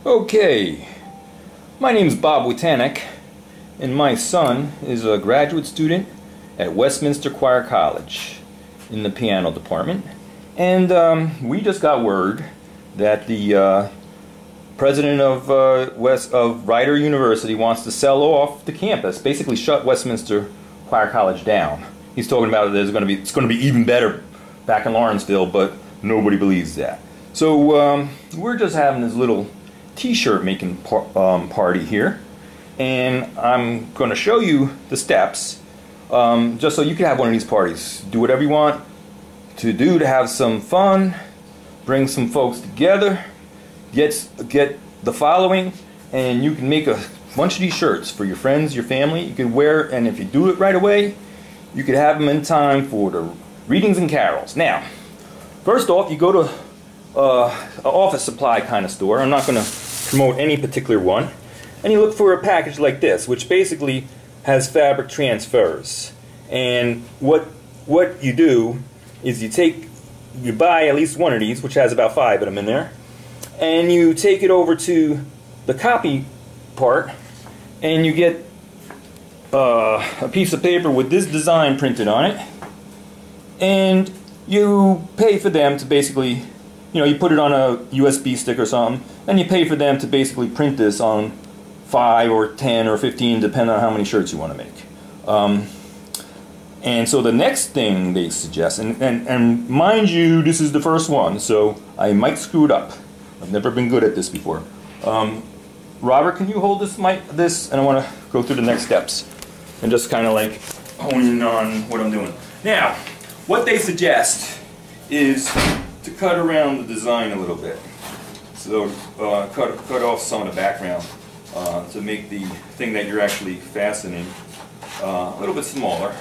Okay, my name is Bob Witanek, and my son is a graduate student at Westminster Choir College in the piano department. And we just got word that the president of Rider University wants to sell off the campus, basically shut Westminster Choir College down. He's talking about it's going to be even better back in Lawrenceville, but nobody believes that. So we're just having this little t-shirt making party here, and I'm going to show you the steps just so you can have one of these parties. Do whatever you want to do to have some fun, bring some folks together, get the following, and you can make a bunch of these shirts for your friends, your family. You can wear, and if you do it right away, you could have them in time for the readings and carols. Now, first off, you go to an office supply kind of store. I'm not going to promote any particular one, and you look for a package like this, which basically has fabric transfers. And what you do is you buy at least one of these, which has about 5 of them in there, and you take it over to the copy part, and you get a piece of paper with this design printed on it, and you pay for them to basically, you put it on a USB stick or something, and you pay for them to basically print this on 5 or 10 or 15, depending on how many shirts you want to make. And so the next thing they suggest, and mind you, this is the first one, so I might screw it up. I've never been good at this before. Robert, can you hold this and I want to go through the next steps and just kind of like hone in on what I'm doing. Now, what they suggest is to cut around the design a little bit. So cut off some of the background to make the thing that you're actually fastening a little bit smaller.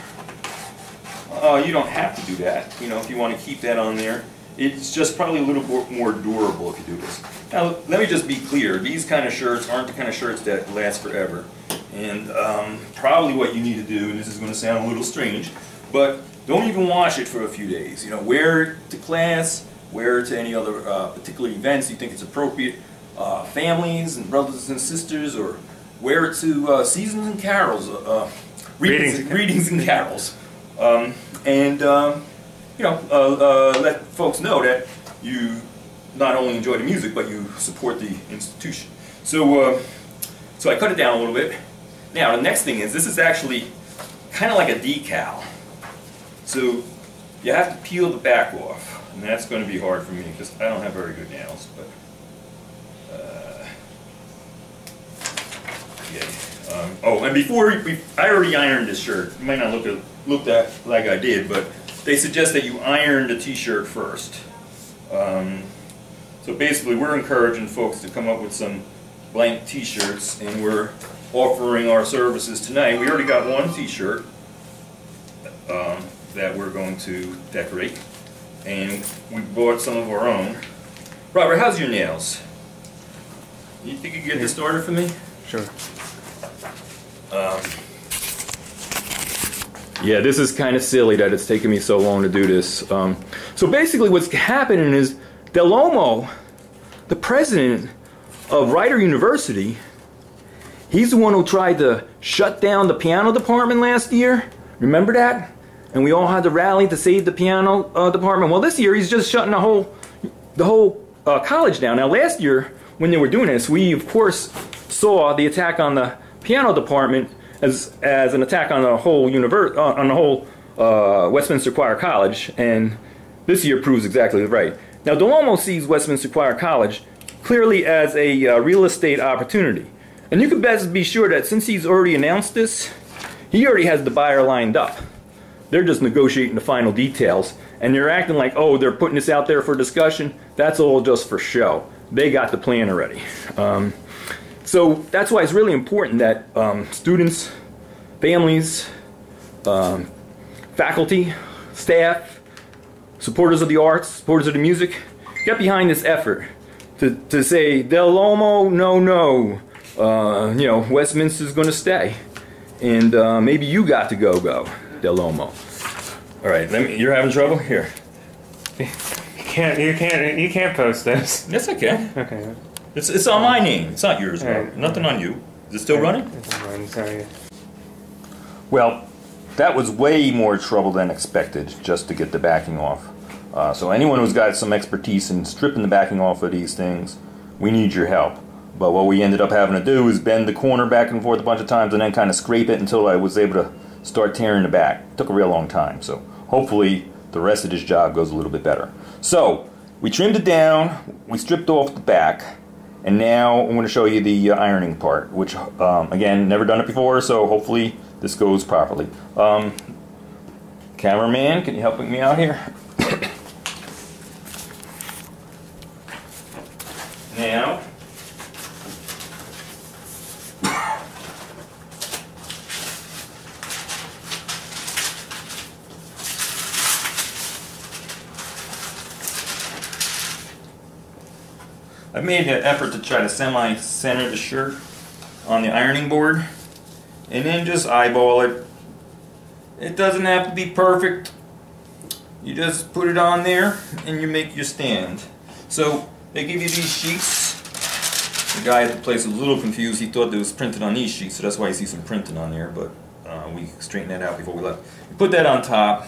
You don't have to do that, if you want to keep that on there. It's just probably a little more durable if you do this. Now, let me just be clear. These kind of shirts aren't the kind of shirts that last forever. And probably what you need to do, and this is going to sound a little strange, but don't even wash it for a few days. Wear it to class, wear it to any other particular events you think it's appropriate, families and brothers and sisters, or wear it to seasons and carols, readings and carols. Let folks know that you not only enjoy the music, but you support the institution. So I cut it down a little bit. Now, the next thing is, this is actually kind of like a decal. So you have to peel the back off, and that's going to be hard for me because I don't have very good nails. But and before I already ironed this shirt. You might not look at like I did, but they suggest that you iron the t-shirt first. So basically, we're encouraging folks to come up with some blank t-shirts, and we're offering our services tonight. We already got one t-shirt that we're going to decorate, and we bought some of our own. Robert, how's your nails? You think you can get this started for me? Sure. Yeah, this is kind of silly that it's taken me so long to do this. So basically what's happening is Dell Omo, the president of Rider University, he's the one who tried to shut down the piano department last year. Remember that? And we all had to rally to save the piano department. Well, this year he's just shutting the whole college down. Now, last year when they were doing this, we of course saw the attack on the piano department as an attack on the whole Westminster Choir College, and this year proves exactly right. Now, Dell Omo sees Westminster Choir College clearly as a real estate opportunity, and you can best be sure that since he's already announced this, he already has the buyer lined up. They're just negotiating the final details, and they're acting like, oh, they're putting this out there for discussion. That's all just for show. They got the plan already. So that's why it's really important that students, families, faculty, staff, supporters of the arts, supporters of the music, get behind this effort to say, Dell Omo, no, Westminster's going to stay, and maybe you got to go, Dell Omo. All right, you're having trouble here. You can't post this. Yes, I can. Okay. It's on my name. It's not yours. Right. Nothing on you. Is it still running? I'm sorry. Well, that was way more trouble than expected just to get the backing off. So anyone who's got some expertise in stripping the backing off of these things, we need your help. But what we ended up having to do is bend the corner back and forth a bunch of times and then kind of scrape it until I was able to start tearing the back. It took a real long time, so hopefully the rest of this job goes a little bit better. So we trimmed it down, we stripped off the back, and now I'm going to show you the ironing part, which again, never done it before, so hopefully this goes properly. Cameraman, can you help me out here? Now, I've made an effort to try to semi-center the shirt on the ironing board and then just eyeball it. It doesn't have to be perfect. You just put it on there and you make your stand. So they give you these sheets. The guy at the place was a little confused. He thought it was printed on these sheets, so that's why you see some printing on there, but we straightened that out before we left. We put that on top,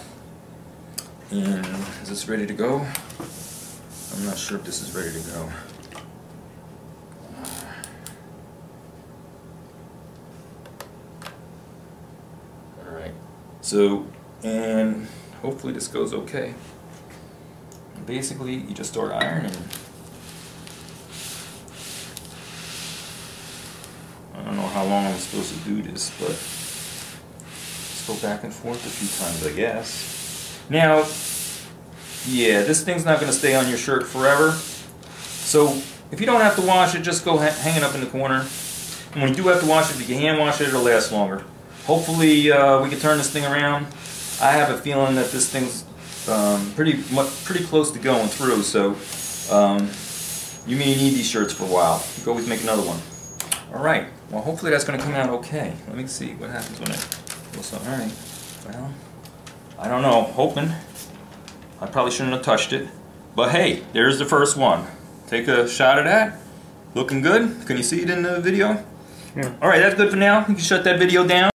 and is this ready to go? I'm not sure if this is ready to go. Alright, so, and hopefully this goes okay. Basically, you just start ironing. I don't know how long I'm supposed to do this, but let's go back and forth a few times, I guess. Now, yeah, this thing's not going to stay on your shirt forever. So, if you don't have to wash it, just go hang it up in the corner. And when you do have to wash it, if you can hand wash it, it'll last longer. Hopefully, we can turn this thing around. I have a feeling that this thing's pretty close to going through, so you may need these shirts for a while. You can always make another one. Alright, well hopefully that's going to come out okay. Let me see what happens when it goes on. Alright, well, I don't know, hoping. I probably shouldn't have touched it. But hey, there's the first one. Take a shot of that. Looking good. Can you see it in the video? Yeah. Alright, that's good for now. You can shut that video down.